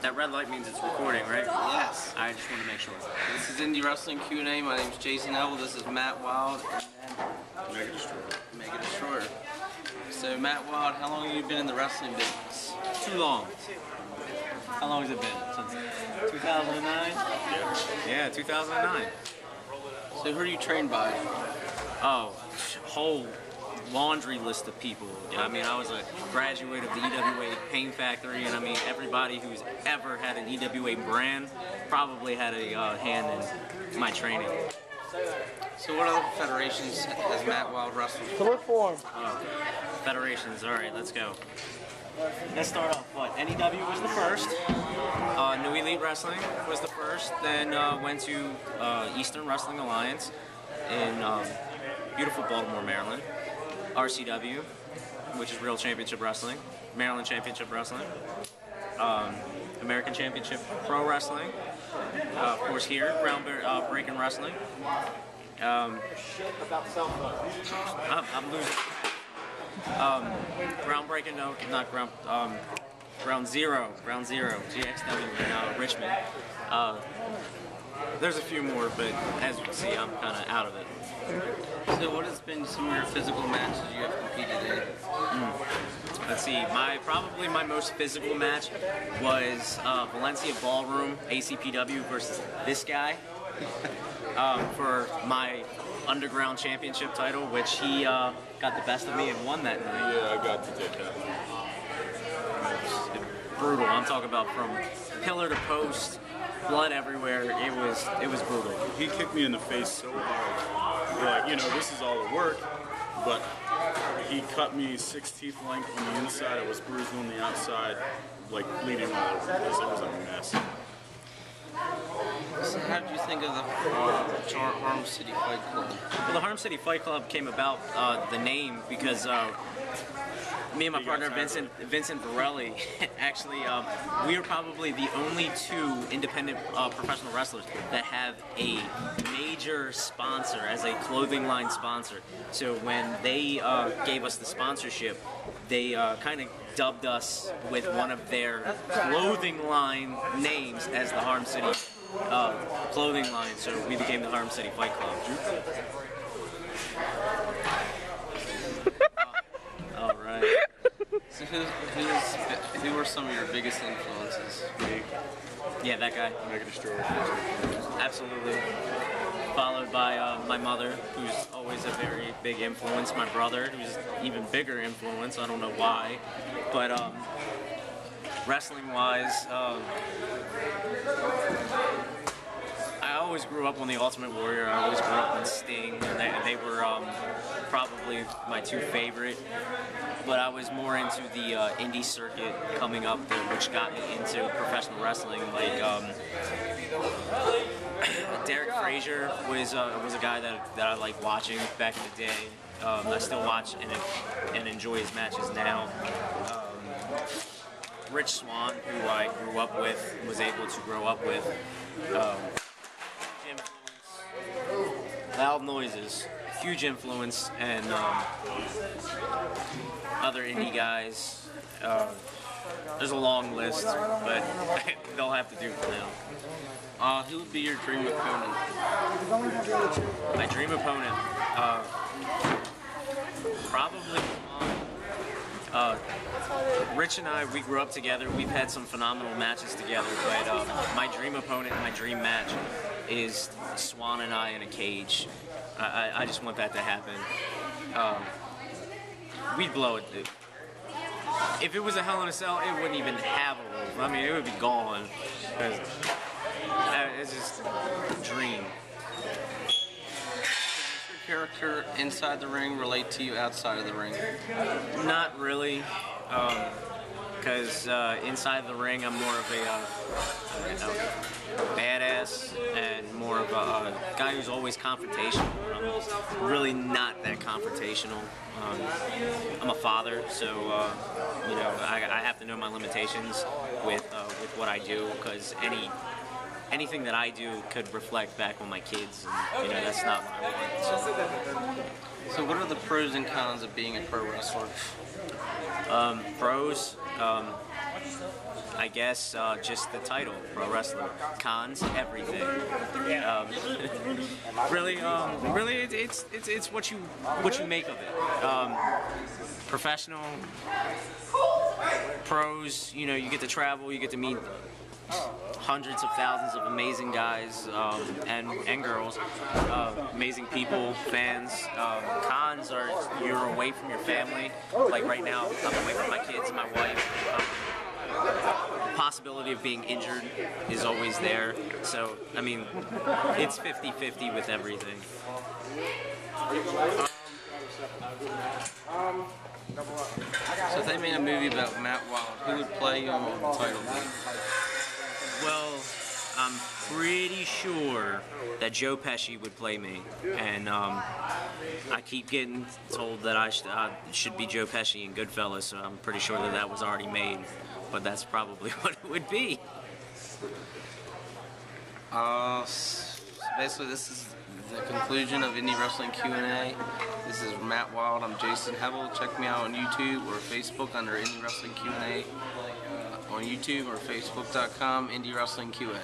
That red light means it's recording, right? Yes. I just want to make sure. This is Indie Wrestling Q&A. My name's Jason Neville. This is Matt Wylde and Mega Destroyer. Mega Destroyer. So Matt Wylde, how long have you been in the wrestling business? Too long. How long has it been? Since 2009? Yeah, 2009. So who are you trained by? Oh, whole laundry list of people. I mean, I was a graduate of the EWA Pain Factory, and I mean, everybody who's ever had an EWA brand probably had a hand in my training. So what other federations has Matt Wylde wrestled? To look for him. Federations, alright, let's go. Let's start off, what? NEW was the first. New Elite Wrestling was the first. Then went to Eastern Wrestling Alliance in beautiful Baltimore, Maryland. RCW, which is Real Championship Wrestling. Maryland Championship Wrestling. American Championship Pro Wrestling. Of course here, Groundbreaking Wrestling. I'm losing. Groundbreaking, no, not Ground, Ground Zero, GXW in Richmond. There's a few more, but as you can see, I'm kind of out of it. So what has been some of your physical matches you have competed in? Let's see, probably my most physical match was Valencia Ballroom, ACPW versus this guy for my Underground Championship title, which he got the best of me and won that night. Yeah, I got to take that. Brutal. I'm talking about from pillar to post, blood everywhere. It was brutal. He kicked me in the face so hard. Like, you know, this is all the work, but he cut me 6 teeth length on the inside. It was bruised on the outside, like bleeding all over the place. It was a mess. So how did you think of the Harm City Fight Club? Well, the Harm City Fight Club came about, the name, because me and my partner Vincent Varelli, actually, we are probably the only 2 independent professional wrestlers that have a major sponsor as a clothing line sponsor. So when they gave us the sponsorship, they kind of dubbed us with one of their clothing line names as the Harm City clothing line, so we became the Harm City Fight Club. Alright. So who were some of your biggest influences? Me. Yeah, that guy. Mega Destroyer. Absolutely. Followed by my mother, who's always a very big influence. My brother, who's even bigger influence. I don't know why, but wrestling-wise, I always grew up on the Ultimate Warrior. I always grew up on Sting, and they were probably my 2 favorite. But I was more into the indie circuit coming up, which got me into professional wrestling. Like Derek Frazier was a guy that I liked watching back in the day. I still watch and enjoy his matches now. Rich Swann, who I grew up with, was able to grow up with. Loud Noises, huge influence, and other indie guys. There's a long list, but they'll have to do for now. Who would be your dream opponent? My dream opponent, probably Rich and I, we grew up together. We've had some phenomenal matches together, but my dream opponent, my dream match is Swann and I in a cage. I just want that to happen. We'd blow it, dude. If it was a Hell in a Cell, it wouldn't even have a roof. I mean, it would be gone. It's just a dream. Does your character inside the ring relate to you outside of the ring? Not really, because inside the ring I'm more of a badass and more of a guy who's always confrontational. I'm really not that confrontational. I'm a father, so you know, I have to know my limitations with what I do, because anything that I do could reflect back on my kids, and you know, that's not what I want. So what are the pros and cons of being a pro wrestler? Pros, I guess just the title, pro wrestler. Cons, everything. Really, it's what you make of it. Professional, pros. You know, you get to travel, you get to meet hundreds of thousands of amazing guys and girls, amazing people, fans. Cons are you're away from your family. Like right now, I'm away from my kids and my wife. The possibility of being injured is always there. So, I mean, it's 50-50 with everything. So if they made a movie about Matt Wylde, who would play you on the title? Well, I'm pretty sure that Joe Pesci would play me, and I keep getting told that I should be Joe Pesci in Goodfellas, so I'm pretty sure that that was already made, but that's probably what it would be. So basically this is the conclusion of Indie Wrestling Q&A. This is Matt Wylde. I'm Jason Hevel. Check me out on YouTube or Facebook under Indie Wrestling Q&A on YouTube or Facebook.com Indie Wrestling QA.